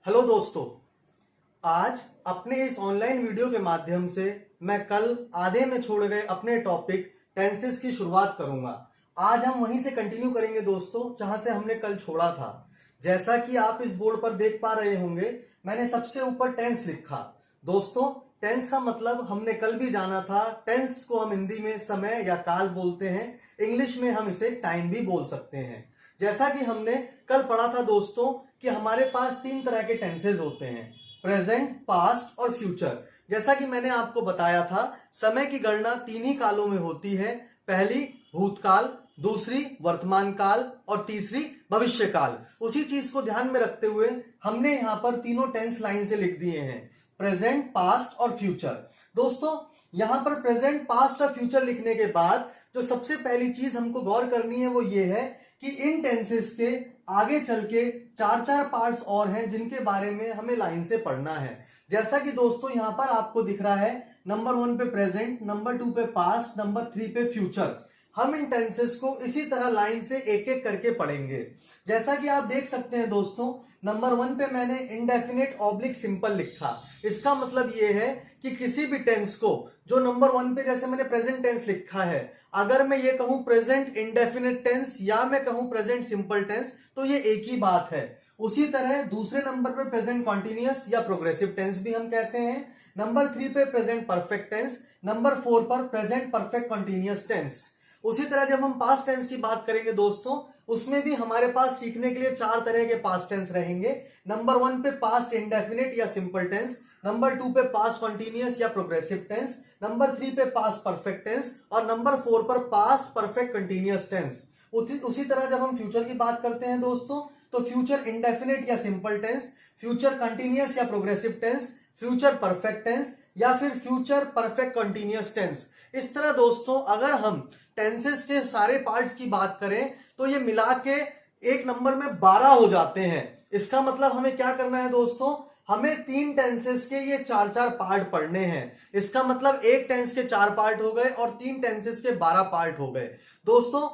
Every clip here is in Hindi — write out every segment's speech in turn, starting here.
हेलो दोस्तों, आज अपने इस ऑनलाइन वीडियो के माध्यम से मैं कल आधे में छोड़ गए अपने टॉपिक टेंसेस की शुरुआत करूंगा। आज हम वहीं से कंटिन्यू करेंगे दोस्तों, जहां से हमने कल छोड़ा था। जैसा कि आप इस बोर्ड पर देख पा रहे होंगे, मैंने सबसे ऊपर टेंस लिखा। दोस्तों, टेंस का मतलब हमने कल भी जाना था। टेंस को हम हिंदी में समय या काल बोलते हैं, इंग्लिश में हम इसे टाइम भी बोल सकते हैं। जैसा कि हमने कल पढ़ा था दोस्तों कि हमारे पास तीन तरह के टेंसेज होते हैं, प्रेजेंट, पास्ट और फ्यूचर। जैसा कि मैंने आपको बताया था, समय की गणना तीन ही कालों में होती है। पहली भूतकाल, दूसरी वर्तमान काल और तीसरी भविष्य काल। उसी चीज को ध्यान में रखते हुए हमने यहां पर तीनों टेंस लाइन से लिख दिए हैं, प्रेजेंट, पास्ट और फ्यूचर। दोस्तों, यहां पर प्रेजेंट, पास्ट और फ्यूचर लिखने के बाद जो सबसे पहली चीज हमको गौर करनी है वो ये है कि इन टेंसेस के आगे चल के चार चार पार्ट्स और हैं जिनके बारे में हमें लाइन से पढ़ना है। जैसा कि दोस्तों यहां पर आपको दिख रहा है, नंबर 1 पे प्रेजेंट, नंबर 2 पे पास्ट, नंबर 3 पे फ्यूचर। हम इन टेंसेस को इसी तरह लाइन से एक एक करके पढ़ेंगे। जैसा कि आप देख सकते हैं दोस्तों, नंबर 1 पे मैंने इंडेफिनिट ऑब्लिक सिंपल लिखा। इसका मतलब यह है कि किसी भी टेंस को, जो नंबर 1 पे जैसे मैंने प्रेजेंट टेंस लिखा है, अगर मैं ये कहूं प्रेजेंट इंडेफिनिट टेंस या मैं कहूं प्रेजेंट सिंपल टेंस, तो ये एक ही बात है। उसी तरह दूसरे नंबर पे प्रेजेंट कॉन्टिन्यूअस या प्रोग्रेसिव टेंस भी हम कहते हैं। नंबर 3 पे प्रेजेंट परफेक्ट टेंस, नंबर 4 पर प्रेजेंट परफेक्ट कॉन्टिन्यूअस टेंस। उसी तरह जब हम पास्ट टेंस की बात करेंगे दोस्तों, उसमें भी हमारे पास सीखने के लिए चार तरह के पास्ट टेंस रहेंगे। नंबर 1 पे पास्ट इंडेफिनिट या सिंपल टेंस, नंबर 2 पे पास्ट कॉन्टिन्यूअस या प्रोग्रेसिव टेंस, नंबर 3 पे पास्ट परफेक्ट टेंस और नंबर 4 पर पास्ट परफेक्ट कंटिन्यूअस टेंस। उसी तरह जब हम फ्यूचर की बात करते हैं दोस्तों, तो फ्यूचर इंडेफिनिट या सिंपल टेंस, फ्यूचर कंटिन्यूअस या progressive tense, future perfect tense या फिर फ्यूचर परफेक्ट कंटिन्यूअस टेंस। इस तरह दोस्तों अगर हम टेंसेस के सारे पार्ट्स की बात करें तो ये मिला के एक नंबर में 12 हो जाते हैं। इसका मतलब हमें क्या करना है दोस्तों, हमें तीन टेंसेस के ये चार चार पार्ट पढ़ने हैं। इसका मतलब एक टेंस के 4 पार्ट हो गए और तीन टेंसेस के 12 पार्ट हो गए। दोस्तों,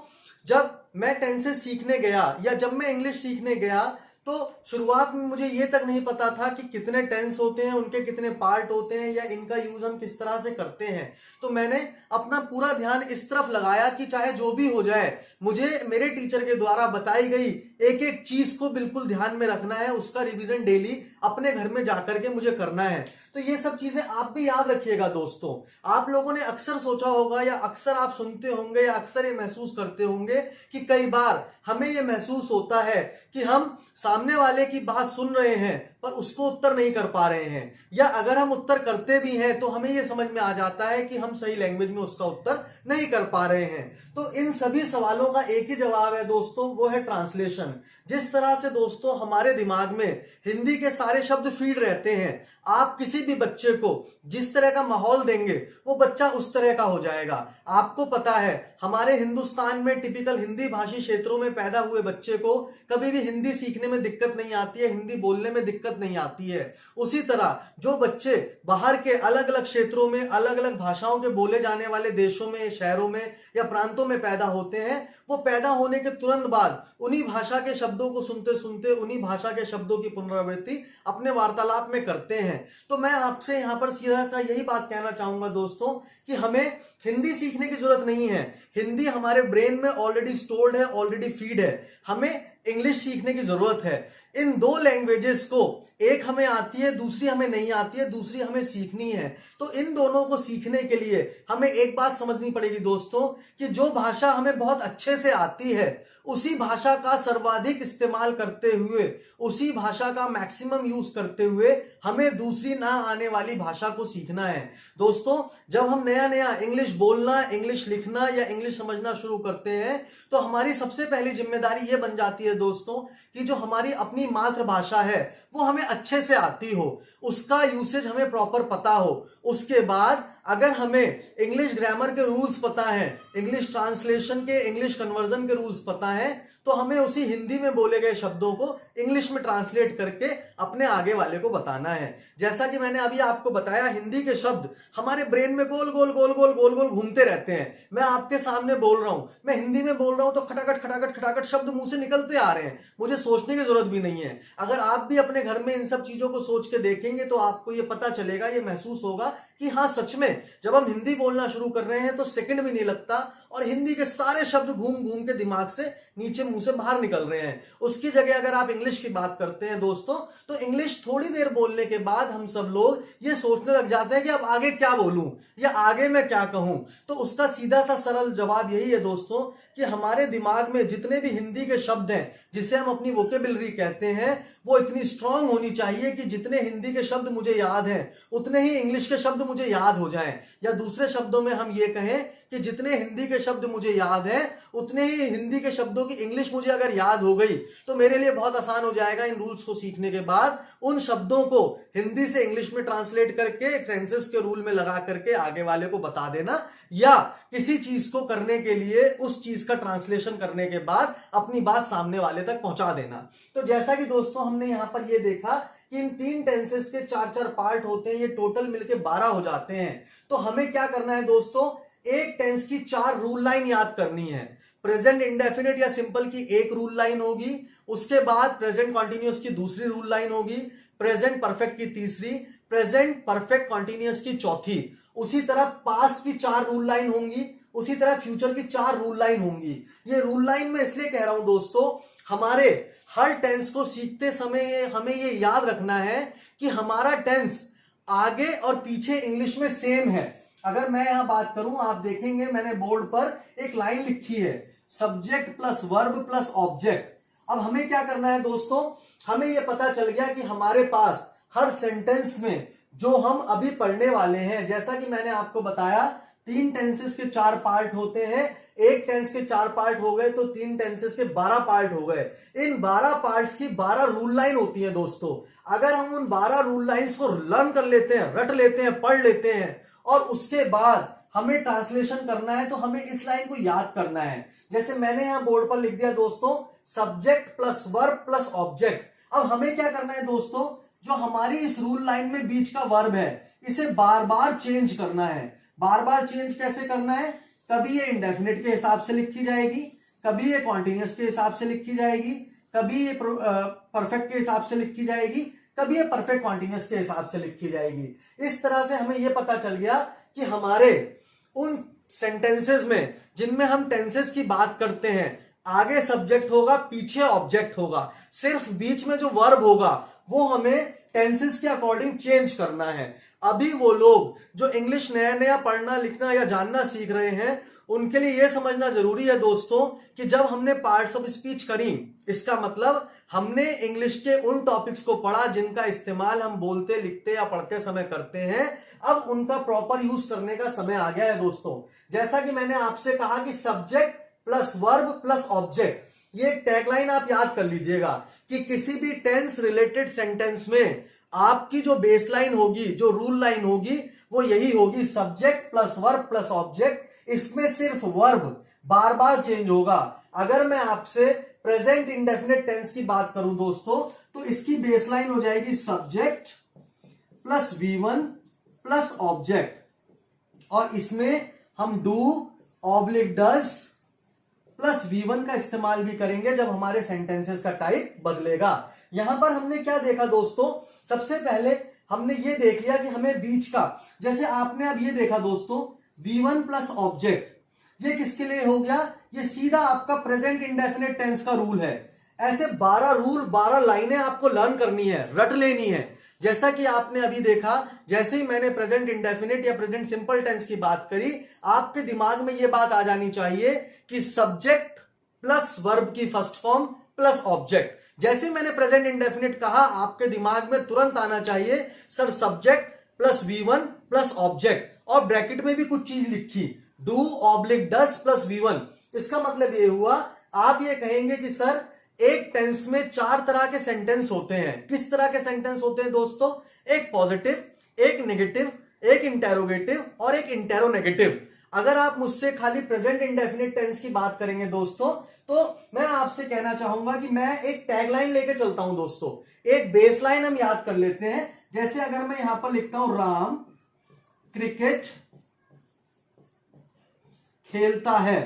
जब मैं टेंसेस सीखने गया या जब मैं इंग्लिश सीखने गया, तो शुरुआत में मुझे ये तक नहीं पता था कि कितने टेंस होते हैं, उनके कितने पार्ट होते हैं या इनका यूज हम किस तरह से करते हैं। तो मैंने अपना पूरा ध्यान इस तरफ लगाया कि चाहे जो भी हो जाए, मुझे मेरे टीचर के द्वारा बताई गई एक एक चीज को बिल्कुल ध्यान में रखना है। उसका रिवीजन डेली अपने घर में जाकर के मुझे करना है। तो ये सब चीजें आप भी याद रखिएगा दोस्तों। आप लोगों ने अक्सर सोचा होगा या अक्सर आप सुनते होंगे या अक्सर ये महसूस करते होंगे कि कई बार हमें ये महसूस होता है कि हम सामने वाले की बात सुन रहे हैं पर उसको उत्तर नहीं कर पा रहे हैं, या अगर हम उत्तर करते भी हैं तो हमें यह समझ में आ जाता है कि हम सही लैंग्वेज में उसका उत्तर नहीं कर पा रहे हैं। तो इन सभी सवालों का एक ही जवाब है दोस्तों, वो है ट्रांसलेशन। जिस तरह से दोस्तों हमारे दिमाग में हिंदी के सारे शब्द फीड रहते हैं, आप किसी भी बच्चे को जिस तरह का माहौल देंगे वो बच्चा उस तरह का हो जाएगा। आपको पता है, हमारे हिंदुस्तान में टिपिकल हिंदी भाषी क्षेत्रों में पैदा हुए बच्चे को कभी भी हिंदी सीखने में दिक्कत नहीं आती है, हिंदी बोलने में दिक्कत नहीं आती है। उसी तरह जो बच्चे बाहर के अलग अलग क्षेत्रों में अलग अलग भाषाओं के बोले जाने वाले देशों में, शहरों में या प्रांतों में पैदा होते हैं, वो पैदा होने के तुरंत बाद उन्हीं भाषा के शब्दों को सुनते सुनते उन्हीं भाषा के शब्दों की पुनरावृत्ति अपने वार्तालाप में करते हैं। तो मैं आपसे यहां पर सीधा सा यही बात कहना चाहूंगा दोस्तों कि हमें हिंदी सीखने की जरूरत नहीं है। हिंदी हमारे ब्रेन में ऑलरेडी स्टोर्ड है, ऑलरेडी फीड है। हमें इंग्लिश सीखने की जरूरत है। इन दो लैंग्वेजेस को, एक हमें आती है, दूसरी हमें नहीं आती है, दूसरी हमें सीखनी है। तो इन दोनों को सीखने के लिए हमें एक बात समझनी पड़ेगी दोस्तों कि जो भाषा हमें बहुत अच्छे से आती है उसी भाषा का सर्वाधिक इस्तेमाल करते हुए, उसी भाषा का मैक्सिमम यूज करते हुए हमें दूसरी ना आने वाली भाषा को सीखना है। दोस्तों, जब हम नया नया इंग्लिश बोलना, इंग्लिश लिखना या इंग्लिश समझना शुरू करते हैं तो हमारी सबसे पहली जिम्मेदारी यह बन जाती है दोस्तों कि जो हमारी अपनी मातृभाषा है वो हमें अच्छे से आती हो, उसका यूसेज हमें प्रॉपर पता हो। उसके बाद अगर हमें इंग्लिश ग्रामर के रूल्स पता है, इंग्लिश ट्रांसलेशन के, इंग्लिश कन्वर्जन के रूल्स पता है, तो हमें उसी हिंदी में बोले गए शब्दों को इंग्लिश में ट्रांसलेट करके अपने आगे वाले को बताना है। जैसा कि मैंने अभी आपको बताया, हिंदी के शब्द हमारे ब्रेन में गोल गोल गोल गोल गोल गोल घूमते रहते हैं। मैं आपके सामने बोल रहा हूं, मैं हिंदी में बोल रहा हूं तो खटाखट खटाखट खटाखट शब्द मुंह से निकलते आ रहे हैं, मुझे सोचने की जरूरत भी नहीं है। अगर आप भी अपने घर में इन सब चीजों को सोच के देखेंगे तो आपको ये पता चलेगा, ये महसूस होगा कि हाँ सच में जब हम हिंदी बोलना शुरू कर रहे हैं तो सेकंड भी नहीं लगता और हिंदी के सारे शब्द घूम घूम के दिमाग से नीचे मुंह से बाहर निकल रहे हैं। उसकी जगह अगर आप इंग्लिश की बात करते हैं दोस्तों, तो इंग्लिश थोड़ी देर बोलने के बाद हम सब लोग ये सोचने लग जाते हैं कि अब आगे क्या बोलूं या आगे मैं क्या कहूं। तो उसका सीधा सा सरल जवाब यही है दोस्तों कि हमारे दिमाग में जितने भी हिंदी के शब्द हैं, जिसे हम अपनी वोकेबलरी कहते हैं, वो इतनी स्ट्रांग होनी चाहिए कि जितने हिंदी के शब्द मुझे याद हैं उतने ही इंग्लिश के शब्द मुझे याद हो जाएं। या दूसरे शब्दों में हम ये कहें कि जितने हिंदी के शब्द मुझे याद हैं उतने ही हिंदी के शब्दों की इंग्लिश मुझे अगर याद हो गई तो मेरे लिए बहुत आसान हो जाएगा इन रूल्स को सीखने के बाद उन शब्दों को हिंदी से इंग्लिश में ट्रांसलेट करके टेंसेस के रूल में लगा करके आगे वाले को बता देना, या किसी चीज को करने के लिए उस चीज का ट्रांसलेशन करने के बाद अपनी बात सामने वाले तक पहुंचा देना। तो जैसा कि दोस्तों हमने यहां पर यह देखा कि इन 3 टेंसेस के 4-4 पार्ट होते हैं, ये टोटल मिलके 12 हो जाते हैं। तो हमें क्या करना है दोस्तों, एक टेंस की 4 रूल लाइन याद करनी है। प्रेजेंट इंडेफिनिट या सिंपल की एक रूल लाइन होगी, उसके बाद प्रेजेंट कॉन्टिन्यूअस की दूसरी रूल लाइन होगी, प्रेजेंट परफेक्ट की तीसरी, प्रेजेंट परफेक्ट कॉन्टिन्यूअस की चौथी, उसी तरह पास्ट की 4 रूल लाइन होंगी, उसी तरह फ्यूचर की 4 रूल लाइन होंगी। ये रूल लाइन मैं इसलिए कह रहा हूं दोस्तों, हमारे हर टेंस को सीखते समय हमें ये याद रखना है कि हमारा टेंस आगे और पीछे इंग्लिश में सेम है। अगर मैं यहां बात करूं, आप देखेंगे मैंने बोर्ड पर एक लाइन लिखी है, subject plus verb plus object. अब हमें क्या करना है दोस्तों, हमें यह पता चल गया कि हमारे पास हर सेंटेंस में जो हम अभी पढ़ने वाले हैं, जैसा कि मैंने आपको बताया 3 टेंसेस के 4 पार्ट होते हैं, एक टेंस के 4 पार्ट हो गए तो 3 टेंसेस के 12 पार्ट हो गए। इन 12 पार्ट्स की 12 रूल लाइन होती है दोस्तों। अगर हम उन 12 रूल लाइंस को लर्न कर लेते हैं, रट लेते हैं, पढ़ लेते हैं और उसके बाद हमें ट्रांसलेशन करना है तो हमें इस लाइन को याद करना है। जैसे मैंने यहां बोर्ड पर लिख दिया दोस्तों, subject plus verb plus object. अब हमें क्या करना है दोस्तों, जो हमारी इस रूल लाइन में बीच का वर्ब है इसे बार बार चेंज करना है। बार बार चेंज कैसे करना है, कभी ये इंडेफिनिट के हिसाब से लिखी जाएगी, कभी ये कॉन्टिन्यूअस के हिसाब से लिखी जाएगी, कभी ये परफेक्ट के हिसाब से लिखी जाएगी, कभी ये परफेक्ट कॉन्टिन्यूअस के हिसाब से लिखी जाएगी। इस तरह से हमें यह पता चल गया कि हमारे उन सेंटेंसेस में जिनमें हम टेंसेस की बात करते हैं, आगे सब्जेक्ट होगा, पीछे ऑब्जेक्ट होगा, सिर्फ बीच में जो वर्ब होगा वो हमें टेंसेस के अकॉर्डिंग चेंज करना है। अभी वो लोग जो इंग्लिश नया नया पढ़ना लिखना या जानना सीख रहे हैं, उनके लिए यह समझना जरूरी है दोस्तों कि जब हमने पार्ट्स ऑफ स्पीच करी, इसका मतलब हमने इंग्लिश के उन टॉपिक्स को पढ़ा जिनका इस्तेमाल हम बोलते लिखते या पढ़ते समय करते हैं। अब उनका प्रॉपर यूज करने का समय आ गया है दोस्तों। जैसा कि मैंने आपसे कहा कि subject plus verb plus object, ये टैगलाइन आप याद कर लीजिएगा कि किसी भी टेंस रिलेटेड सेंटेंस में आपकी जो बेसलाइन होगी, जो रूल लाइन होगी, वो यही होगी, subject plus verb plus object. इसमें सिर्फ वर्ब बार बार चेंज होगा। अगर मैं आपसे प्रेजेंट इंडेफिनिट टेंस की बात करूं दोस्तों, तो इसकी बेसलाइन हो जाएगी subject plus V1 plus object, और इसमें हम do oblique does plus V1 का इस्तेमाल भी करेंगे जब हमारे सेंटेंसेस का टाइप बदलेगा। यहां पर हमने क्या देखा दोस्तों, सबसे पहले हमने ये देख लिया कि हमें बीच का, जैसे आपने अब ये देखा दोस्तों V1 प्लस ऑब्जेक्ट, ये किसके लिए हो गया, ये सीधा आपका प्रेजेंट इंडेफिनिट टेंस का रूल है। ऐसे 12 रूल 12 लाइनें आपको लर्न करनी है, रट लेनी है। जैसा कि आपने अभी देखा, जैसे ही मैंने प्रेजेंट इंडेफिनिट या प्रेजेंट सिंपल टेंस की बात करी, आपके दिमाग में यह बात आ जानी चाहिए कि सब्जेक्ट प्लस वर्ब की फर्स्ट फॉर्म प्लस ऑब्जेक्ट। जैसे मैंने प्रेजेंट इंडेफिनिट कहा, आपके दिमाग में तुरंत आना चाहिए sir subject plus V1 plus object, और ब्रैकेट में भी कुछ चीज लिखी, do oblique does plus V1। इसका मतलब ये हुआ, आप ये कहेंगे कि सर एक टेंस में 4 तरह के सेंटेंस होते हैं। किस तरह के सेंटेंस होते हैं दोस्तों, एक पॉजिटिव, एक नेगेटिव, एक इंटेरोगेटिव और एक इंटेरोनेगेटिव। अगर आप मुझसे खाली प्रेजेंट इंडेफिनिट टेंस की बात करेंगे दोस्तों, तो मैं आपसे कहना चाहूंगा कि मैं एक टैगलाइन लेके चलता हूं दोस्तों, एक बेसलाइन हम याद कर लेते हैं। जैसे अगर मैं यहां पर लिखता हूं राम क्रिकेट खेलता है,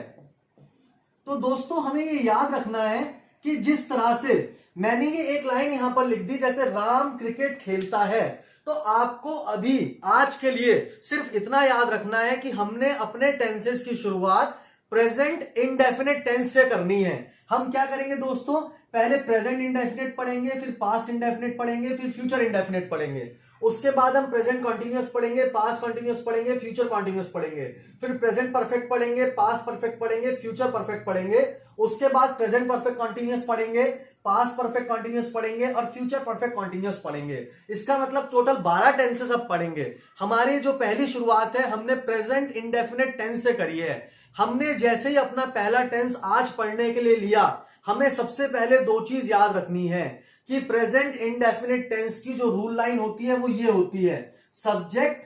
तो दोस्तों हमें ये याद रखना है कि जिस तरह से मैंने ये एक लाइन यहां पर लिख दी, जैसे राम क्रिकेट खेलता है, तो आपको अभी आज के लिए सिर्फ इतना याद रखना है कि हमने अपने टेंसेस की शुरुआत प्रेजेंट इंडेफिनिट टेंस से करनी है। हम क्या करेंगे दोस्तों, पहले प्रेजेंट इंडेफिनिट पढ़ेंगे, फिर पास्ट इंडेफिनिट पढ़ेंगे, फिर फ्यूचर इंडेफिनिट पढ़ेंगे। उसके बाद हम प्रेजेंट कॉन्टिन्यूअस पढ़ेंगे, पास्ट कॉन्टिन्यूअस पढ़ेंगे, फ्यूचर कॉन्टिन्यूअस पढ़ेंगे, फिर प्रेजेंट परफेक्ट पढ़ेंगे, पास्ट परफेक्ट पढ़ेंगे, फ्यूचर परफेक्ट पढ़ेंगे। उसके बाद प्रेजेंट परफेक्ट कॉन्टिन्यूअस पढ़ेंगे, पास्ट परफेक्ट कॉन्टिन्यूअस पढ़ेंगे और फ्यूचर परफेक्ट कॉन्टिन्यूअस पढ़ेंगे। इसका मतलब टोटल 12 टेंसेस अब पढ़ेंगे। हमारी जो पहली शुरुआत है हमने प्रेजेंट इंडेफिनिट टेंस से करी है। हमने जैसे ही अपना पहला टेंस आज पढ़ने के लिए लिया, हमें सबसे पहले दो चीज याद रखनी है कि प्रेजेंट इंडेफिनिट टेंस की जो रूल लाइन होती है वो ये होती है, सब्जेक्ट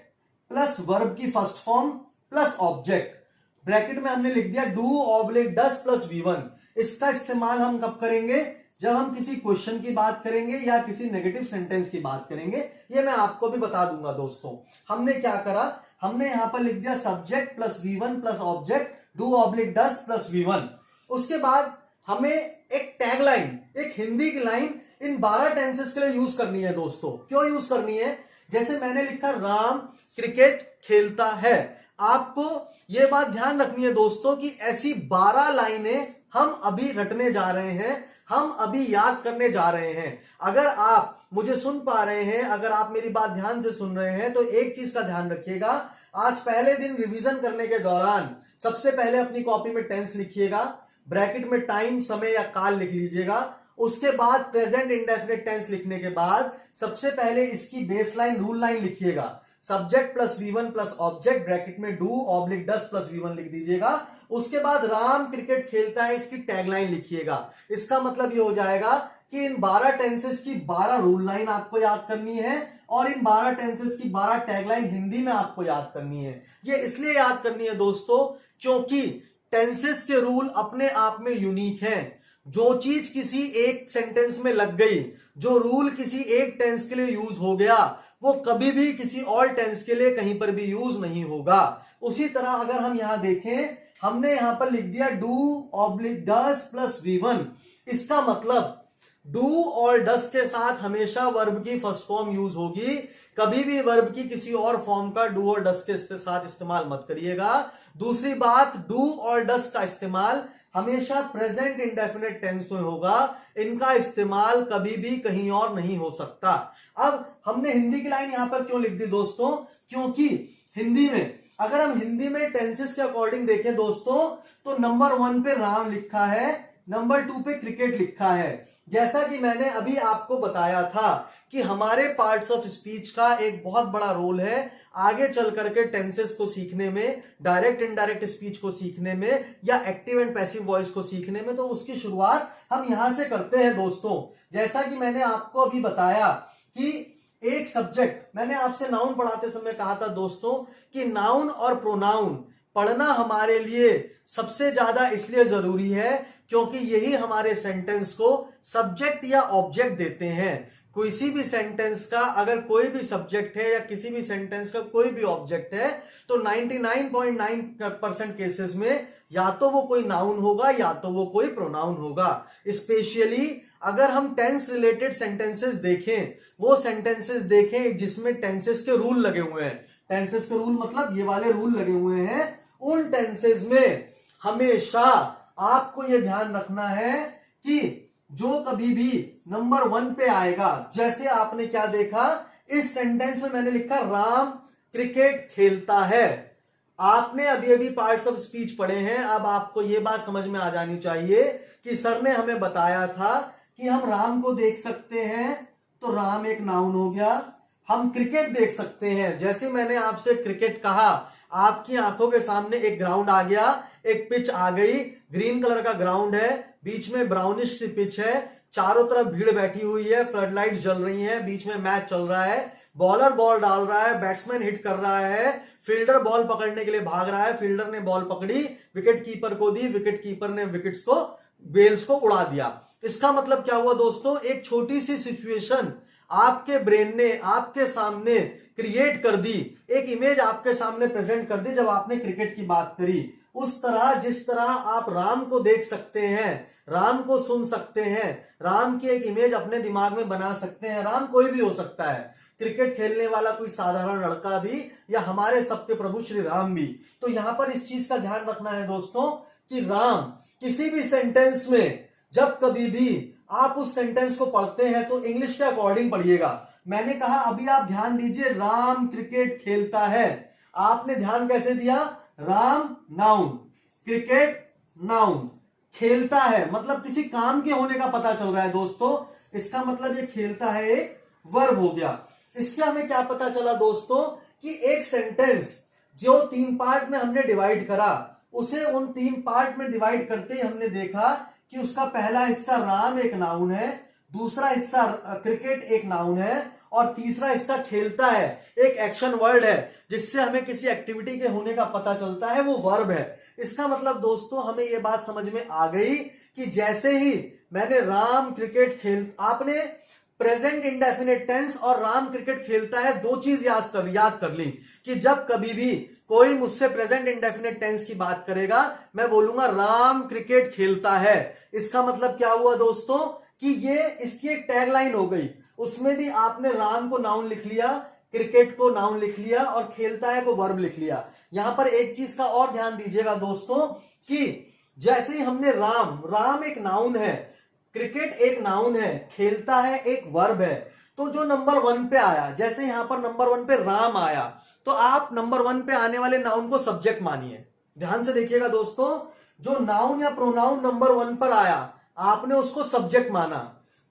प्लस वर्ब की first form plus object. Bracket में हमने लिख दिया do oblique does plus V1। इसका इस्तेमाल हम कब करेंगे, जब हम किसी क्वेश्चन की बात करेंगे या किसी नेगेटिव सेंटेंस की बात करेंगे। ये मैं आपको भी बता दूंगा दोस्तों। हमने क्या करा, हमने यहां पर लिख दिया subject plus V1 plus object do oblique does plus V1। उसके बाद हमें एक टैग लाइन, एक हिंदी की लाइन इन 12 टेंसेस के लिए यूज करनी है दोस्तों। क्यों यूज करनी है, जैसे मैंने लिखा राम क्रिकेट खेलता है, आपको यह बात ध्यान रखनी है दोस्तों कि ऐसी 12 लाइनें हम अभी रटने जा रहे हैं, हम अभी याद करने जा रहे हैं। अगर आप मुझे सुन पा रहे हैं, अगर आप मेरी बात ध्यान से सुन रहे हैं, तो एक चीज का ध्यान रखिएगा, आज पहले दिन रिवीजन करने के दौरान सबसे पहले अपनी कॉपी में टेंस लिखिएगा, ब्रैकेट में टाइम समय या काल लिख लीजिएगा। उसके बाद प्रेजेंट इंडेफिनिट टेंस लिखने के बाद सबसे पहले इसकी बेसलाइन रूल लाइन लिखिएगा, subject plus V1 plus object bracket में do oblique does plus V1 लिख दीजिएगा। उसके बाद राम क्रिकेट खेलता है इसकी टैगलाइन लिखिएगा। इसका मतलब ये हो जाएगा कि इन 12 टेंसेस की 12 रूल लाइन आपको याद करनी है और इन 12 टेंसेस की 12 टैगलाइन हिंदी में आपको याद करनी है। ये इसलिए याद करनी है दोस्तों क्योंकि टेंसेस के रूल अपने आप में यूनिक हैं। जो चीज किसी एक सेंटेंस में लग गई, जो रूल किसी एक टेंस के लिए यूज हो गया, वो कभी भी किसी और टेंस के लिए कहीं पर भी यूज नहीं होगा। उसी तरह अगर हम यहां देखें, हमने यहां पर लिख दिया do oblique does plus V1। इसका मतलब डू और डस के साथ हमेशा वर्ब की फर्स्ट फॉर्म यूज होगी, कभी भी वर्ब की किसी और फॉर्म का डू और डस के साथ इस्तेमाल मत करिएगा। दूसरी बात, डू और डस का इस्तेमाल हमेशा प्रेजेंट इंडेफिनिट टेंस में होगा, इनका इस्तेमाल कभी भी कहीं और नहीं हो सकता। अब हमने हिंदी की लाइन यहां पर क्यों लिख दी दोस्तों, क्योंकि हिंदी में अगर हम हिंदी में टेंसेस के अकॉर्डिंग देखें दोस्तों, तो नंबर 1 पे राम लिखा है, नंबर 2 पे क्रिकेट लिखा है। जैसा कि मैंने अभी आपको बताया था कि हमारे पार्ट्स ऑफ स्पीच का एक बहुत बड़ा रोल है आगे चल करके टेंसेस को सीखने में, डायरेक्ट इनडायरेक्ट स्पीच को सीखने में या एक्टिव एंड पैसिव वॉइस को सीखने में। तो उसकी शुरुआत हम यहां से करते हैं दोस्तों। जैसा कि मैंने आपको अभी बताया कि एक सब्जेक्ट, मैंने आपसे नाउन पढ़ाते समय कहा था दोस्तों कि नाउन और प्रोनाउन पढ़ना हमारे लिए सबसे ज्यादा इसलिए जरूरी है क्योंकि यही हमारे सेंटेंस को सब्जेक्ट या ऑब्जेक्ट देते हैं। किसी भी सेंटेंस का अगर कोई भी सब्जेक्ट है या किसी भी सेंटेंस का कोई भी ऑब्जेक्ट है, तो 99.9% केसेस में या तो वो कोई नाउन होगा या तो वो कोई प्रोनाउन होगा। स्पेशली अगर हम टेंस रिलेटेड सेंटेंसेस देखें, वो सेंटेंसेस देखें जिसमें टेंसेस के रूल लगे हुए हैं, टेंसेस के रूल मतलब ये वाले रूल लगे हुए हैं, उन टेंसेस में हमेशा आपको यह ध्यान रखना है कि जो कभी भी नंबर 1 पे आएगा, जैसे आपने क्या देखा इस सेंटेंस में मैंने लिखा राम क्रिकेट खेलता है। आपने अभी अभी पार्ट्स ऑफ स्पीच पढ़े हैं, अब आपको यह बात समझ में आ जानी चाहिए कि सर ने हमें बताया था कि हम राम को देख सकते हैं, तो राम एक नाउन हो गया। हम क्रिकेट देख सकते हैं, जैसे मैंने आपसे क्रिकेट कहा, आपकी आंखों के सामने एक ग्राउंड आ गया, एक पिच आ गई, ग्रीन कलर का ग्राउंड है, बीच में ब्राउनिश सी पिच है, चारों तरफ भीड़ बैठी हुई है, फ्लड लाइट्स जल रही हैं, बीच में मैच चल रहा है, बॉलर बॉल डाल रहा है, बैट्समैन हिट कर रहा है, फील्डर बॉल पकड़ने के लिए भाग रहा है, फील्डर ने बॉल पकड़ी, विकेट कीपर को दी, विकेट कीपर ने विकेट्स को बेल्स को उड़ा दिया। इसका मतलब क्या हुआ दोस्तों, एक छोटी सी सिचुएशन आपके ब्रेन ने आपके सामने क्रिएट कर दी, एक इमेज आपके सामने प्रेजेंट कर दी जब आपने क्रिकेट की बात करी। उस तरह जिस तरह आप राम को देख सकते हैं, राम को सुन सकते हैं, राम की एक इमेज अपने दिमाग में बना सकते हैं। राम कोई भी हो सकता है, क्रिकेट खेलने वाला कोई साधारण लड़का भी, या हमारे सबके प्रभु श्री राम भी। तो यहां पर इस चीज का ध्यान रखना है दोस्तों कि राम किसी भी सेंटेंस में जब कभी भी आप उस सेंटेंस को पढ़ते हैं तो इंग्लिश के अकॉर्डिंग पढ़िएगा। मैंने कहा अभी आप ध्यान दीजिए, राम क्रिकेट खेलता है, आपने ध्यान कैसे दिया, राम नाउन, क्रिकेट नाउन, खेलता है मतलब किसी काम के होने का पता चल रहा है दोस्तों। इसका मतलब ये खेलता है एक वर्ब हो गया। इससे हमें क्या पता चला दोस्तों कि एक सेंटेंस जो 3 पार्ट में हमने डिवाइड करा, उसे उन 3 पार्ट में डिवाइड करते ही हमने देखा कि उसका पहला हिस्सा राम एक नाउन है, दूसरा हिस्सा क्रिकेट एक नाउन है, और तीसरा हिस्सा खेलता है एक एक्शन वर्ड है, जिससे हमें किसी एक्टिविटी के होने का पता चलता है, वो वर्ब है। इसका मतलब दोस्तों हमें ये बात समझ में आ गई कि जैसे ही मैंने राम क्रिकेट आपने प्रेजेंट इंडेफिनिट टेंस और राम क्रिकेट खेलता है दो चीज याद कर ली कि जब कभी भी कोई मुझसे प्रेजेंट इंडेफिनिट टेंस की बात करेगा मैं बोलूंगा राम क्रिकेट खेलता है। इसका मतलब क्या हुआ दोस्तों कि ये इसकी एक टैगलाइन हो गई, उसमें भी आपने राम को नाउन लिख लिया, क्रिकेट को नाउन लिख लिया और खेलता है को वर्ब लिख लिया। यहां पर एक चीज का और ध्यान दीजिएगा दोस्तों कि जैसे ही हमने राम एक नाउन है, क्रिकेट एक नाउन है, खेलता है एक वर्ब है, तो जो नंबर 1 पे आया, जैसे यहां पर नंबर 1 पे राम आया तो आप नंबर 1 पे आने वाले नाउन को सब्जेक्ट मानिए। ध्यान से देखिएगा दोस्तों, जो नाउन या प्रोनाउन नंबर 1 पर आया आपने उसको सब्जेक्ट माना,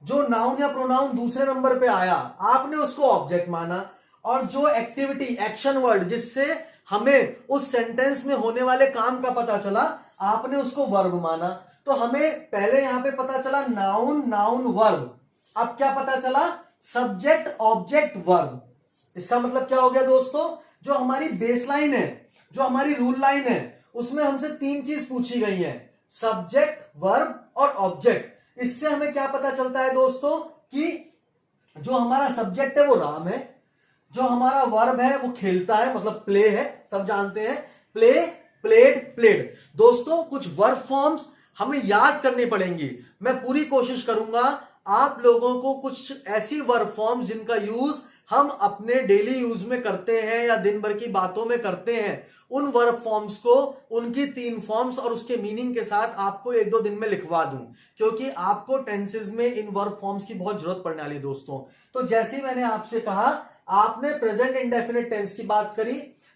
जो नाउन या प्रोनाउन दूसरे नंबर पे आया आपने उसको ऑब्जेक्ट माना, और जो एक्टिविटी एक्शन वर्ड जिससे हमें उस सेंटेंस में होने वाले काम का पता चला आपने उसको वर्ब माना। तो हमें पहले यहां पे पता चला नाउन वर्ब, अब क्या पता चला, सब्जेक्ट ऑब्जेक्ट वर्ब। इसका मतलब क्या हो गया दोस्तों, जो हमारी बेसलाइन है, जो हमारी रूल लाइन है, उसमें हमसे 3 चीज पूछी गई है, सब्जेक्ट वर्ब और ऑब्जेक्ट। इससे हमें क्या पता चलता है दोस्तों कि जो हमारा सब्जेक्ट है वो राम है, जो हमारा वर्ब है वो खेलता है मतलब प्ले है, सब जानते हैं प्ले, प्लेड। दोस्तों कुछ वर्ब फॉर्म्स हमें याद करनी पड़ेंगी, मैं पूरी कोशिश करूंगा आप लोगों को कुछ ऐसी वर्ब फॉर्म्स जिनका यूज हम अपने डेली यूज में करते हैं या दिन भर की बातों में करते हैं, उन वर्ब फॉर्म्स को उनकी 3 फॉर्म्स और उसके मीनिंग के साथ आपको 1-2 दिन में लिखवा दूं, क्योंकि आपको टेंसेस में इन वर्ब फॉर्म्स की बहुत जरूरत पड़ने वाली दोस्तों। तो जैसे ही मैंने आपसे कहा, आपने प्रेजेंट इंडेफिनिट टेंस की बात करी,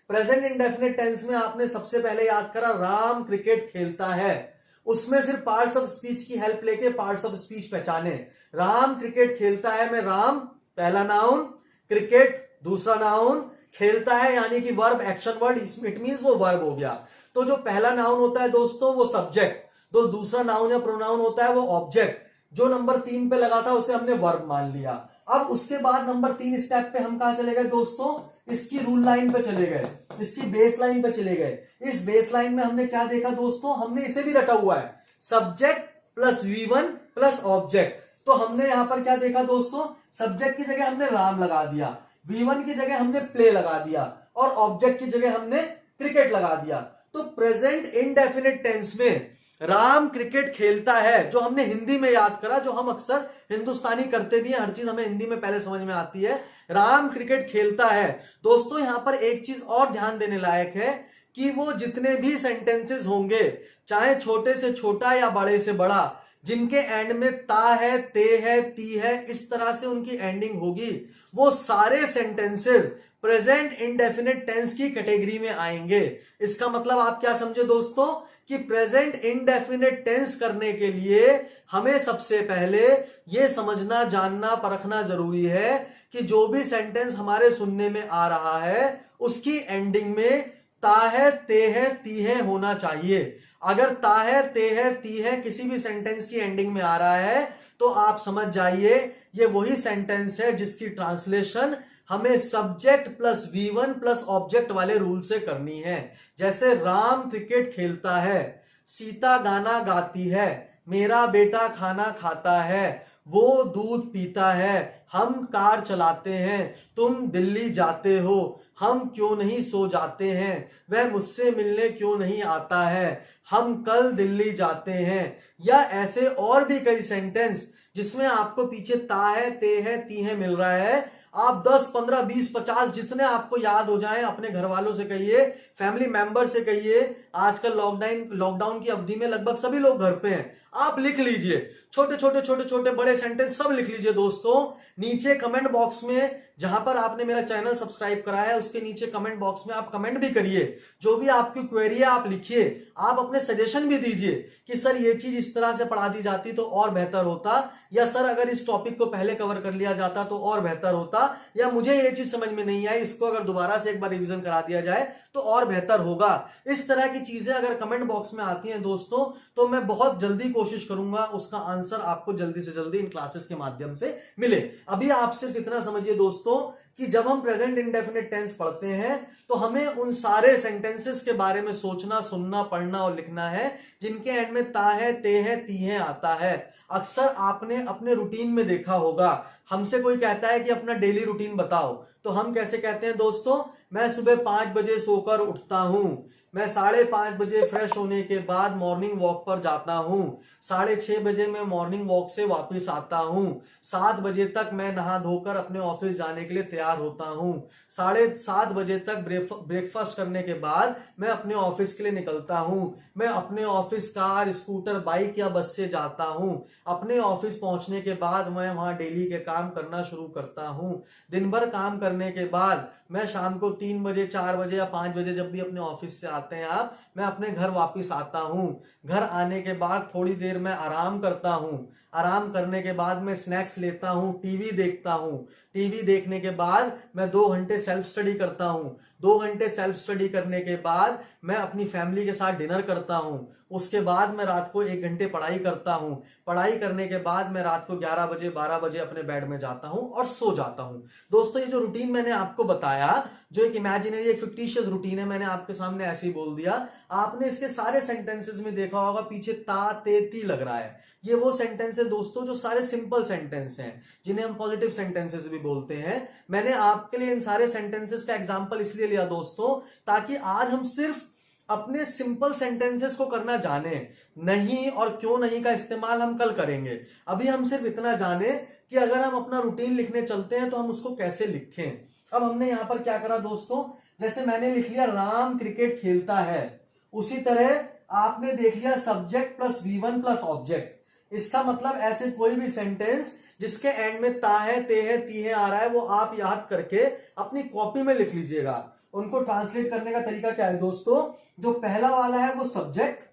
प्रेजेंट इंडेफिनिट टेंस में आपने सबसे पहले याद करा राम क्रिकेट खेलता है, उसमें फिर पार्ट्स ऑफ स्पीच की हेल्प लेके पार्ट्स ऑफ स्पीच पहचाने। राम क्रिकेट खेलता है में राम पहला नाउन, क्रिकेट दूसरा नाउन, खेलता है यानी कि verb action word, it means वो वर्ब हो गया। तो जो पहला नाउन होता है दोस्तों वो सब्जेक्ट, तो दूसरा नाउन या प्रोनाउन होता है वो ऑब्जेक्ट, जो नंबर 3 पे लगा था उसे हमने वर्ब मान लिया। अब उसके बाद नंबर 3 स्टेप पे हम कहां चले गए दोस्तों, इसकी रूल लाइन पे चले गए, इसकी बेस लाइन पे चले गए। इस बेस लाइन में हमने क्या देखा दोस्तों, हमने इसे भी रटा हुआ है, subject plus V1 plus object. तो हमने यहां पर क्या देखा दोस्तों, सब्जेक्ट की जगह हमने राम लगा दिया, V1 की जगह हमने प्ले लगा दिया, और ऑब्जेक्ट की जगह हमने क्रिकेट लगा दिया। तो प्रेजेंट इंडेफिनिट टेंस में राम क्रिकेट खेलता है, जो हमने हिंदी में याद करा, जो हम अक्सर हिंदुस्तानी करते भी हैं, हर चीज हमें हिंदी में पहले समझ में आती है, राम क्रिकेट खेलता है। दोस्तों यहां पर एक चीज और ध्यान देने लायक है कि वो जितने भी सेंटेंसेस होंगे, चाहे छोटे से छोटा या बड़े से बड़ा, जिनके एंड में ता है, ते है, ती है, इस तरह से उनकी एंडिंग होगी, वो सारे सेंटेंसेस प्रेजेंट इंडेफिनिट टेंस की कैटेगरी में आएंगे। इसका मतलब आप क्या समझे दोस्तों कि प्रेजेंट इंडेफिनिट टेंस करने के लिए हमें सबसे पहले यह समझना, जानना, परखना जरूरी है कि जो भी सेंटेंस हमारे सुनने में आ रहा है उसकी एंडिंग में ता है, ते है, ती है होना चाहिए। अगर ता है, ते है, ती है किसी भी सेंटेंस की एंडिंग में आ रहा है तो आप समझ जाइए ये वही सेंटेंस है जिसकी ट्रांसलेशन हमें subject plus V1 plus object वाले रूल से करनी है। जैसे राम क्रिकेट खेलता है, सीता गाना गाती है, मेरा बेटा खाना खाता है, वो दूध पीता है, हम कार चलाते हैं, तुम दिल्ली जाते हो, हम क्यों नहीं सो जाते हैं, वह मुझसे मिलने क्यों नहीं आता है, हम कल दिल्ली जाते हैं। या ऐसे और भी कई सेंटेंस जिसमें आपको पीछे ता है, ते है, ती है मिल रहा है। आप 10, 15, 20, 50 जितने आपको याद हो जाएं अपने घर वालों से कहिए, फैमिली मेंबर से कहिए। आजकल लॉकडाउन की अवधि में लगभग सभी लोग घर पे हैं, आप लिख लीजिए, छोटे छोटे छोटे छोटे बड़े सेंटेंस सब लिख लीजिए दोस्तों। नीचे कमेंट बॉक्स में, जहां पर आपने मेरा चैनल सब्सक्राइब करा है उसके नीचे कमेंट बॉक्स में आप कमेंट भी करिए, जो भी आपकी क्वेरी है आप लिखिए, आप अपने सजेशन भी दीजिए कि सर ये चीज इस तरह से पढ़ा दी जाती तो और बेहतर होता, या सर अगर इस टॉपिक को पहले कवर कर लिया जाता तो और बेहतर होता, या मुझे ये चीज समझ में नहीं आई, इसको अगर दोबारा से एक बार रिवीजन करा दिया जाए तो और बेहतर होगा। इस तरह की चीजें अगर कमेंट बॉक्स में आती हैं दोस्तों, तो मैं बहुत जल्दी कोशिश करूंगा उसका आंसर आपको जल्दी से जल्दी इन क्लासेस के माध्यम से मिले। अभी आप सिर्फ इतना समझिए दोस्तों कि जब हम प्रेजेंट इंडेफिनिट टेंस पढ़ते हैं तो हमें उन सारे सेंटेंसेस के बारे में सोचना, सुनना, पढ़ना और लिखना है जिनके एंड में ता है, ते है, ती है आता है। अक्सर आपने अपने रूटीन में देखा होगा, हमसे कोई कहता है कि अपना डेली रूटीन बताओ, तो हम कैसे कहते हैं दोस्तों, मैं सुबह 5 बजे सोकर उठता हूं, मैं 5:30 बजे फ्रेश होने के बाद मॉर्निंग वॉक पर जाता हूं, 6:30 बजे मैं मॉर्निंग वॉक से वापस आता हूं, 7 बजे तक मैं नहा धोकर अपने ऑफिस जाने के लिए तैयार होता हूं, 7:30 बजे तक ब्रेकफास्ट करने के बाद मैं अपने ऑफिस के लिए निकलता हूं, मैं अपने ऑफिस कार, स्कूटर, बाइक या बस से जाता हूं, अपने ऑफिस पहुंचने के बाद मैं वहां डेली के काम करना शुरू करता हूं, दिन भर काम करने के बाद मैं शाम को 3 बजे, 4 बजे या 5 बजे जब भी अपने ऑफिस से आते हैं आप, मैं अपने घर वापस आता हूं, घर आने के बाद थोड़ी देर मैं आराम करता हूं, आराम करने के बाद मैं स्नैक्स लेता हूं, टीवी देखता हूं, टीवी देखने के बाद मैं 2 घंटे सेल्फ स्टडी करता हूं, 2 घंटे सेल्फ स्टडी करने के बाद मैं अपनी फैमिली के साथ डिनर करता हूं, उसके बाद मैं रात को 1 घंटे पढ़ाई करता हूं, पढ़ाई करने के बाद मैं रात को 11 बजे 12 बजे अपने बेड में जाता हूं और सो जाता हूं। दोस्तों ये जो रूटीन मैंने आपको बताया, जो एक इमेजिनरी, एक फिक्टिशियस रूटीन है, मैंने आपके सामने ऐसे ही बोल दिया। आपने इसके सारे सेंटेंसेस में देखा होगा पीछे ता, ते, ती लग रहा है, ये वो सेंटेंस है दोस्तों जो सारे सिंपल सेंटेंस हैं, जिन्हें हम पॉजिटिव सेंटेंसेस भी बोलते हैं। मैंने आपके लिए इन सारे सेंटेंसेस का एग्जांपल इसलिए लिया दोस्तों ताकि आज हम सिर्फ अपने सिंपल सेंटेंसेस को करना जाने, नहीं और क्यों नहीं का इस्तेमाल हम कल करेंगे। अभी हम सिर्फ इतना जाने कि अगर हम अपना रूटीन लिखने चलते हैं तो हम उसको कैसे लिखें। अब हमने यहां पर क्या करा दोस्तों, जैसे मैंने लिख लिया राम क्रिकेट खेलता है, उसी तरह आपने देख लिया subject plus V1 plus object. इसका मतलब ऐसे कोई भी सेंटेंस जिसके एंड में ता है, ते है, ती है आ रहा है, वो आप याद करके अपनी कॉपी में लिख लीजिएगा। उनको ट्रांसलेट करने का तरीका क्या है दोस्तों, जो पहला वाला है वो सब्जेक्ट,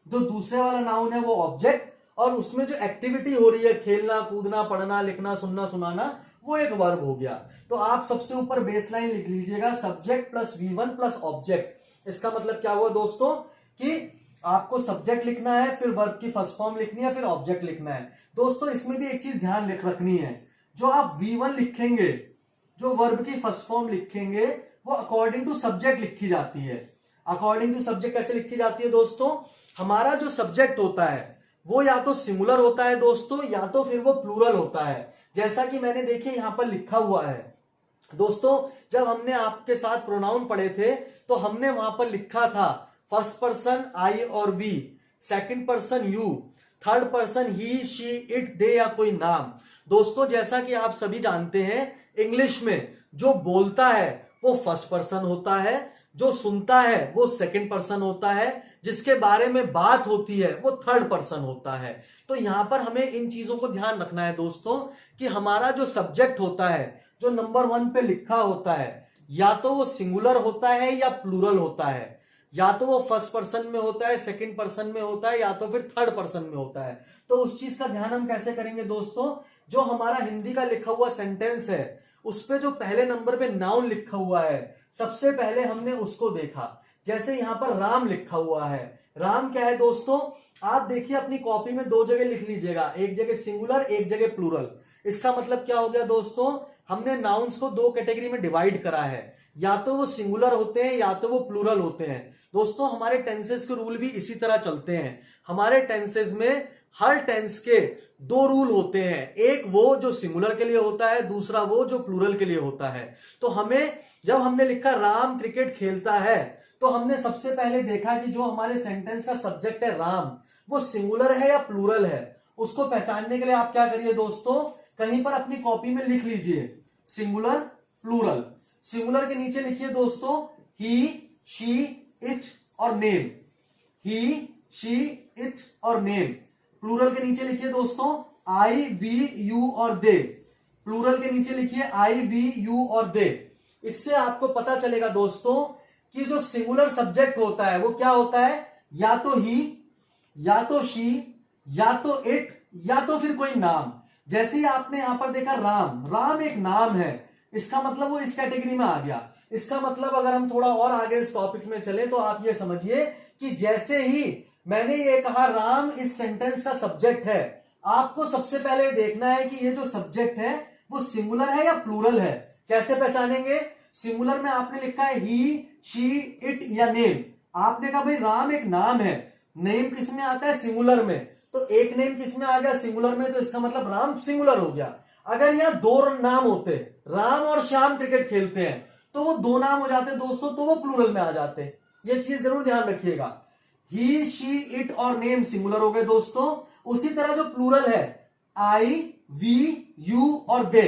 जो दूसरे वाला नाउन है वो ऑब्जेक्ट, और उसमें जो एक्टिविटी हो रही है खेलना, कूदना, पढ़ना, लिखना, सुनना, सुनाना, वो एक वर्ब हो गया। तो आप सबसे ऊपर बेसलाइन लिख लीजिएगा subject plus V1 plus object. इसका मतलब क्या हुआ दोस्तों कि आपको सब्जेक्ट लिखना है, फिर वर्ब की फर्स्ट फॉर्म लिखनी है, फिर ऑब्जेक्ट लिखना है। दोस्तों इसमें भी एक चीज ध्यान रखनी है, जो आप V1 लिखेंगे, जो वर्ब की फर्स्ट फॉर्म लिखेंगे, वो अकॉर्डिंग टू सब्जेक्ट लिखी जाती है। अकॉर्डिंग टू सब्जेक्ट कैसे लिखी जाती है दोस्तों, हमारा जो सब्जेक्ट होता है वो या तो सिंगुलर होता है दोस्तों, या तो फिर वो प्लूरल होता है। जैसा कि मैंने देखिए यहां पर लिखा हुआ है दोस्तों, जब हमने आपके साथ प्रोनाउन पढ़े थे तो हमने वहां पर लिखा था फर्स्ट पर्सन आई और we, second person you, third person he, she, it, they या कोई नाम। दोस्तों जैसा कि आप सभी जानते हैं इंग्लिश में जो बोलता है वो फर्स्ट पर्सन होता है, जो सुनता है वो सेकंड पर्सन होता है, जिसके बारे में बात होती है वो थर्ड पर्सन होता है। तो यहां पर हमें इन चीजों को ध्यान रखना है दोस्तों कि हमारा जो सब्जेक्ट होता है, जो नंबर 1 पे लिखा होता है, या तो वो सिंगुलर होता है या प्लूरल होता है, या तो वो फर्स्ट पर्सन में होता है, सेकंड पर्सन में होता है, या तो फिर थर्ड पर्सन में होता है। तो उस चीज का ध्यान हम कैसे करेंगे दोस्तों, जो हमारा हिंदी का लिखा हुआ सेंटेंस है उस पे जो पहले नंबर पे नाउन लिखा हुआ है, सबसे पहले हमने उसको देखा। जैसे यहां पर राम लिखा हुआ है, राम क्या है दोस्तों, आप देखिए अपनी कॉपी में 2 जगह लिख लीजिएगा, एक जगह सिंगुलर, एक जगह प्लूरल। इसका मतलब क्या हो गया दोस्तों, हमने नाउन्स को 2 कैटेगरी में डिवाइड करा है, या तो वो सिंगुलर होते हैं या तो वो प्लूरल होते हैं। दोस्तों हमारे टेंसेस के रूल भी इसी तरह चलते हैं। हमारे टेंसेस में हर टेंस के दो रूल होते हैं, एक वो जो सिंगुलर के लिए होता है, दूसरा वो जो प्लूरल के लिए होता है। तो हमें जब हमने लिखा राम क्रिकेट खेलता है, तो हमने सबसे पहले देखा कि जो हमारे सेंटेंस का सब्जेक्ट है राम, वो सिंगुलर है या प्लूरल है। उसको पहचानने के लिए आप क्या करिए दोस्तों, कहीं पर अपनी कॉपी में लिख लीजिए सिंगुलर प्लूरल। सिंगुलर के नीचे लिखिए दोस्तों ही, शी, इट और नेम। ही, शी, इट और नेम। प्लूरल के नीचे लिखिए दोस्तों आई, वी, यू और दे। प्लूरल के नीचे लिखिए आई, वी, यू और दे। इससे आपको पता चलेगा दोस्तों कि जो सिंगुलर सब्जेक्ट होता है वो क्या होता है, या तो ही, या तो शी, या तो इट, या तो फिर कोई नाम। जैसे ही आपने यहां पर देखा राम, राम एक नाम है, इसका मतलब वो इस कैटेगरी में आ गया। इसका मतलब अगर हम थोड़ा और आगे इस टॉपिक में चले तो आप ये समझिए कि जैसे ही मैंने ये कहा राम इस सेंटेंस का सब्जेक्ट है, आपको सबसे पहले देखना है कि ये जो सब्जेक्ट है वो सिंगुलर है या प्लूरल है। कैसे पहचानेंगे, सिंगुलर में आपने लिखा है ही, शी, इट या नेम। आपने कहा भाई राम एक नाम है, नेम किस में आता है, सिंगुलर में। तो एक नेम किस में आ गया, सिंगुलर में, तो इसका मतलब राम सिंगुलर हो गया। अगर यहां दो नाम होते, राम और श्याम क्रिकेट खेलते हैं, तो वो दो नाम हो जाते दोस्तों, तो वो प्लूरल में आ जाते। ये चीज जरूर ध्यान रखिएगा। ही, शी, इट और नेम सिंगुलर हो गए दोस्तों। उसी तरह जो प्लूरल है आई, वी, यू और दे।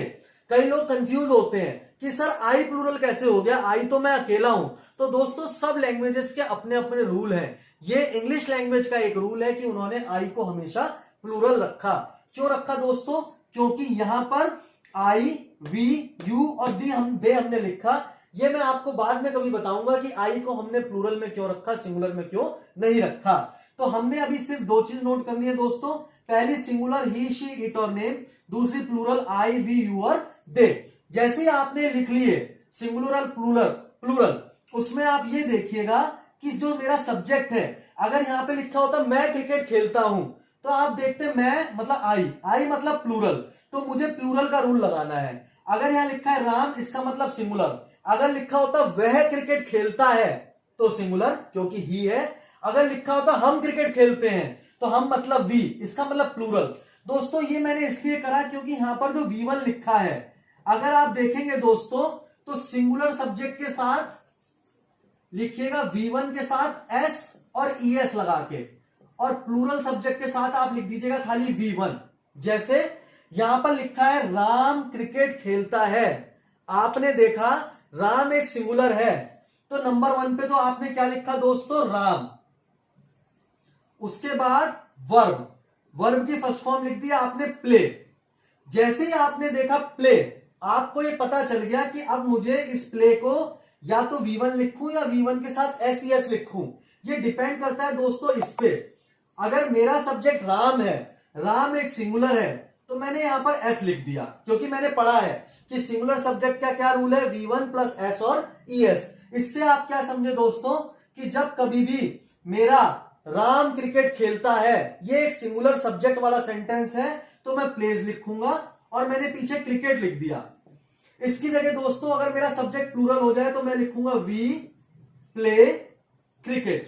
कई लोग कंफ्यूज होते हैं कि सर आई प्लूरल कैसे हो गया, आई तो मैं अकेला हूं। तो दोस्तों सब लैंग्वेजेस के अपने अपने रूल हैं। ये इंग्लिश लैंग्वेज का एक रूल है कि उन्होंने आई को हमेशा प्लूरल रखा। क्यों रखा दोस्तों, क्योंकि यहां पर आई, वी, यू और दे हमने लिखा। ये मैं आपको बाद में कभी बताऊंगा कि आई को हमने प्लूरल में क्यों रखा, सिंगुलर में क्यों नहीं रखा। तो हमने अभी सिर्फ दो चीज नोट करनी है दोस्तों, पहली सिंगुलर ही, शी, इट और नेम, दूसरी प्लूरल आई, वी, यू और दे। जैसे ही आपने लिख लिए सिंगुलर और प्लूरल, उसमें आप ये देखिएगा कि जो मेरा सब्जेक्ट है, अगर यहां पे लिखा होता मैं क्रिकेट खेलता हूं, तो आप देखते मैं मतलब आई मतलब प्लूरल, तो मुझे प्लूरल का रूल लगाना है। अगर यहां लिखा है राम, इसका मतलब सिंगुलर। अगर लिखा होता वह क्रिकेट खेलता है, तो सिंगुलर क्योंकि ही है। अगर लिखा होता हम क्रिकेट खेलते हैं, तो हम मतलब वी, इसका मतलब प्लूरल। दोस्तों ये मैंने इसलिए करा क्योंकि यहां पर जो V1 लिखा है, अगर आप देखेंगे दोस्तों, तो सिंगुलर सब्जेक्ट के साथ लिखिएगा V1 के साथ S और ES लगा के, और प्लूरल सब्जेक्ट के साथ आप लिख दीजिएगा खाली V1। जैसे यहां पर लिखा है राम क्रिकेट खेलता है, आपने देखा राम एक सिंगुलर है, तो नंबर 1 पे तो आपने क्या लिखा दोस्तों, राम। उसके बाद वर्ब की फर्स्ट फॉर्म लिख दिया आपने प्ले। जैसे ही आपने देखा प्ले, आपको ये पता चल गया कि अब मुझे इस प्ले को या तो V1 लिखूं या V1 के साथ SES लिखूं। ये डिपेंड करता है दोस्तों इस पे। अगर मेरा सब्जेक्ट राम है, राम एक सिंगुलर है, तो मैंने यहां पर S लिख दिया, क्योंकि मैंने पढ़ा है कि सिंगुलर सब्जेक्ट का क्या रूल है, V1 प्लस S और ES। इससे आप क्या समझे दोस्तों कि जब कभी भी मेरा राम क्रिकेट खेलता है, ये एक सिंगुलर सब्जेक्ट वाला सेंटेंस है, तो मैं प्लेज लिखूंगा और मैंने पीछे क्रिकेट लिख दिया। इसकी जगह दोस्तों अगर मेरा सब्जेक्ट प्लूरल हो जाए, तो मैं लिखूंगा वी प्ले क्रिकेट।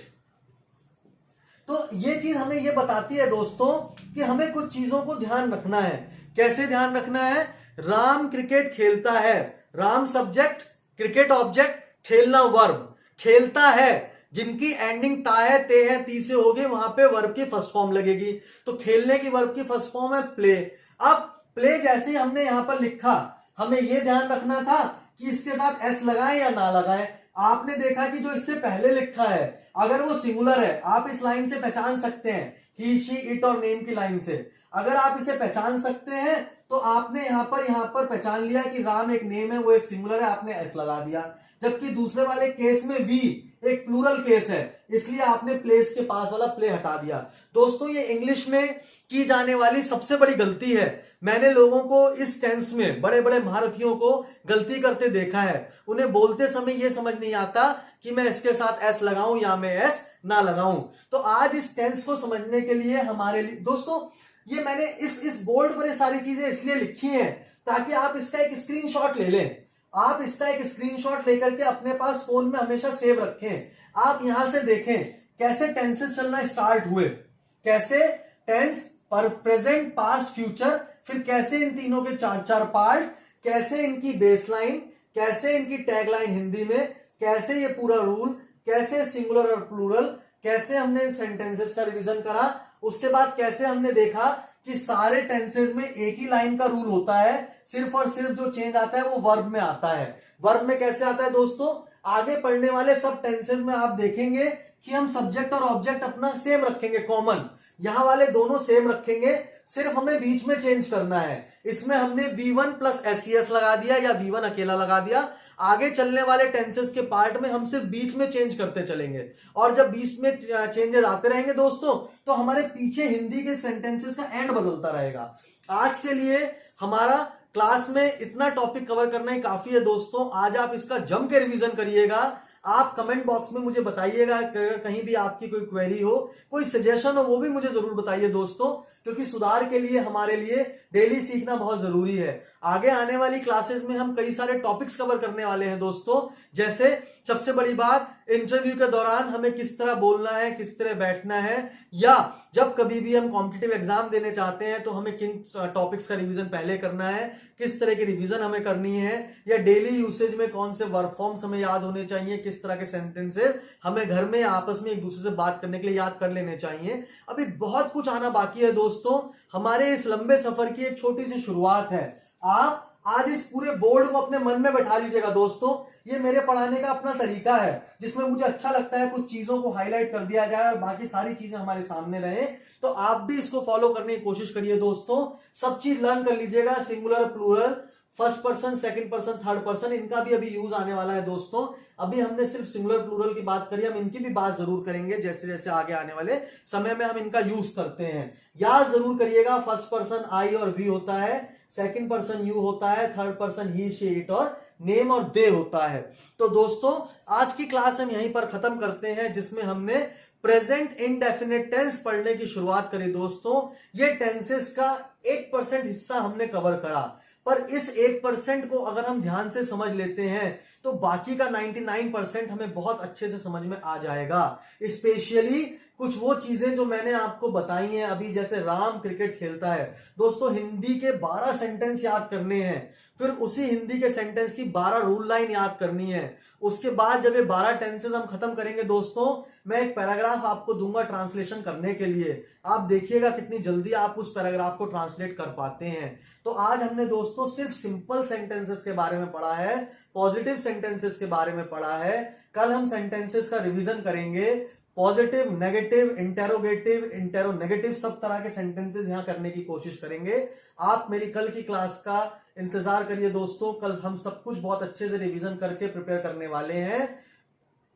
तो ये चीज हमें ये बताती है दोस्तों कि हमें कुछ चीजों को ध्यान रखना है। कैसे ध्यान रखना है, राम क्रिकेट खेलता है, राम सब्जेक्ट, क्रिकेट ऑब्जेक्ट, खेलना वर्ब। खेलता है जिनकी एंडिंग ता है, ते है, ती से होगी, वहां पे वर्ब की फर्स्ट फॉर्म लगेगी। तो खेलने की वर्ब की फर्स्ट फॉर्म है प्ले। अब प्ले जैसे हमने यहां पर लिखा, हमें यह ध्यान रखना था कि इसके साथ एस लगाएं या ना लगाएं। आपने देखा कि जो इससे पहले लिखा है, अगर वो सिंगुलर है, आप इस लाइन से पहचान सकते हैं, ही, शी, इट और नेम की लाइन से। अगर आप इसे पहचान सकते हैं, तो आपने यहां पर पहचान लिया कि राम एक नेम है, वो एक सिंगुलर है, आपने एस लगा दिया। जबकि दूसरे वाले केस में वी एक प्लूरल केस है, इसलिए आपने प्लेस के पास वाला प्ले हटा दिया। दोस्तों ये इंग्लिश में की जाने वाली सबसे बड़ी गलती है। मैंने लोगों को इस टेंस में, बड़े बड़े महारथियों को गलती करते देखा है। उन्हें बोलते समय यह समझ नहीं आता कि मैं इसके साथ एस लगाऊं या मैं एस ना लगाऊं। तो आज इस टेंस को समझने के लिए हमारे लिए दोस्तों, ये मैंने इस बोर्ड पर ये सारी चीजें इसलिए लिखी हैं ताकि आप इसका एक स्क्रीनशॉट ले लें। आप इसका एक स्क्रीनशॉट लेकर के अपने पास फोन में हमेशा सेव रखें। आप यहां से देखें कैसे टेंसेस चलना स्टार्ट हुए, कैसे टेंस पर प्रेजेंट, पास्ट, फ्यूचर, फिर कैसे इन तीनों के चार चार पार्ट, कैसे इनकी बेसलाइन, कैसे इनकी टैगलाइन हिंदी में, कैसे ये पूरा रूल, कैसे सिंगुलर और प्लूरल, कैसे हमने इन सेंटेंसेस का रिवीजन करा, उसके बाद कैसे हमने देखा कि सारे टेंसेस में एक ही लाइन का रूल होता है, सिर्फ और सिर्फ जो चेंज आता है वो वर्ब में आता है। वर्ब में कैसे आता है दोस्तों, आगे पढ़ने वाले सब टेंसेस में आप देखेंगे कि हम सब्जेक्ट और ऑब्जेक्ट अपना सेम रखेंगे, कॉमन, यहां वाले दोनों सेम रखेंगे, सिर्फ हमें बीच में चेंज करना है। इसमें हमने V1 प्लस SES लगा दिया या V1 अकेला लगा दिया। आगे चलने वाले टेंसेस के पार्ट में हम सिर्फ बीच में चेंज करते चलेंगे, और जब बीच में चेंजेस आते रहेंगे दोस्तों तो हमारे पीछे हिंदी के सेंटेंसेस का एंड बदलता रहेगा। आज के लिए हमारा क्लास में इतना टॉपिक कवर करना ही काफी है दोस्तों। आज आप इसका जम के रिवीजन करिएगा। आप कमेंट बॉक्स में मुझे बताइएगा, कहीं भी आपकी कोई क्वेरी हो, कोई सजेशन हो, वो भी मुझे जरूर बताइए दोस्तों, क्योंकि सुधार के लिए हमारे लिए डेली सीखना बहुत जरूरी है। आगे आने वाली क्लासेस में हम कई सारे टॉपिक्स कवर करने वाले हैं दोस्तों, जैसे सबसे बड़ी बात, इंटरव्यू के दौरान हमें किस तरह बोलना है, किस तरह बैठना है, या जब कभी भी हम कॉम्पिटिटिव एग्जाम देने चाहते हैं तो हमें किन टॉपिक्स का रिवीजन पहले करना है, किस तरह की रिवीजन हमें करनी है, या डेली यूसेज में कौन से वर्ब फॉर्म्स हमें याद होने चाहिए, किस तरह के सेंटेंसेस हमें घर में आपस में एक दूसरे से बात करने के लिए याद कर लेने चाहिए। अभी बहुत कुछ आना बाकी है दोस्तों। हमारे इस लंबे सफर की एक छोटी सी शुरुआत है। आप आज इस पूरे बोर्ड को अपने मन में बैठा लीजिएगा दोस्तों। ये मेरे पढ़ाने का अपना तरीका है, जिसमें मुझे अच्छा लगता है कुछ चीजों को हाईलाइट कर दिया जाए और बाकी सारी चीजें हमारे सामने रहे। तो आप भी इसको फॉलो करने की कोशिश करिए दोस्तों। सब चीज लर्न कर लीजिएगा, singular, plural, first person, second person, third person, इनका भी अभी यूज आने वाला है दोस्तों। अभी हमने सिर्फ सिंगुलर प्लूरल की बात करी, हम इनकी भी बात जरूर करेंगे जैसे जैसे आगे आने वाले समय में हम इनका यूज करते हैं। याद जरूर करिएगा, फर्स्ट पर्सन आई और वी होता है, सेकंड पर्सन यू होता है, third person he, she, it और नेम और दे होता है। तो दोस्तों आज की क्लास हम यहीं पर खत्म करते हैं, जिसमें हमने प्रेजेंट इंडेफिनिट टेंस पढ़ने की शुरुआत करी दोस्तों। ये टेंसेस का 1% हिस्सा हमने कवर करा, पर इस 1% को अगर हम ध्यान से समझ लेते हैं तो बाकी का 99% हमें बहुत अच्छे से समझ में आ जाएगा। स्पेशली कुछ वो चीजें जो मैंने आपको बताई हैं अभी, जैसे राम क्रिकेट खेलता है दोस्तों, हिंदी के 12 सेंटेंस याद करने हैं, फिर उसी हिंदी के सेंटेंस की 12 रूल लाइन याद करनी है। उसके बाद जब ये 12 टेंसेस हम खत्म करेंगे दोस्तों, मैं एक पैराग्राफ आपको दूंगा ट्रांसलेशन करने के लिए। आप देखिएगा कितनी जल्दी आप उस पैराग्राफ को ट्रांसलेट कर पाते हैं। तो आज हमने दोस्तों सिर्फ सिंपल सेंटेंसेस के बारे में पढ़ा है, पॉजिटिव सेंटेंसेस के बारे में पढ़ा है। कल हम सेंटेंसेस का रिवीजन करेंगे, पॉजिटिव, नेगेटिव, इंटेरोगेटिव, इंटेरोनेगेटिव, सब तरह के सेंटेंसेस यहां करने की कोशिश करेंगे। आप मेरी कल की क्लास का इंतजार करिए दोस्तों। कल हम सब कुछ बहुत अच्छे से रिवीजन करके प्रिपेयर करने वाले हैं।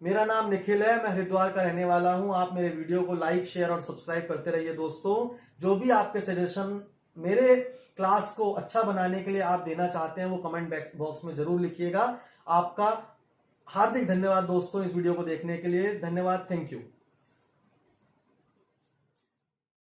मेरा नाम निखिल है, मैं हरिद्वार का रहने वाला हूं। आप मेरे वीडियो को लाइक, शेयर और सब्सक्राइब करते रहिए दोस्तों। जो भी आपके सजेशन मेरे क्लास को अच्छा बनाने के लिए आप देना चाहते हैं वो कमेंट बॉक्स में जरूर लिखिएगा। आपका हार्दिक धन्यवाद दोस्तों इस वीडियो को देखने के लिए। धन्यवाद, थैंक यू।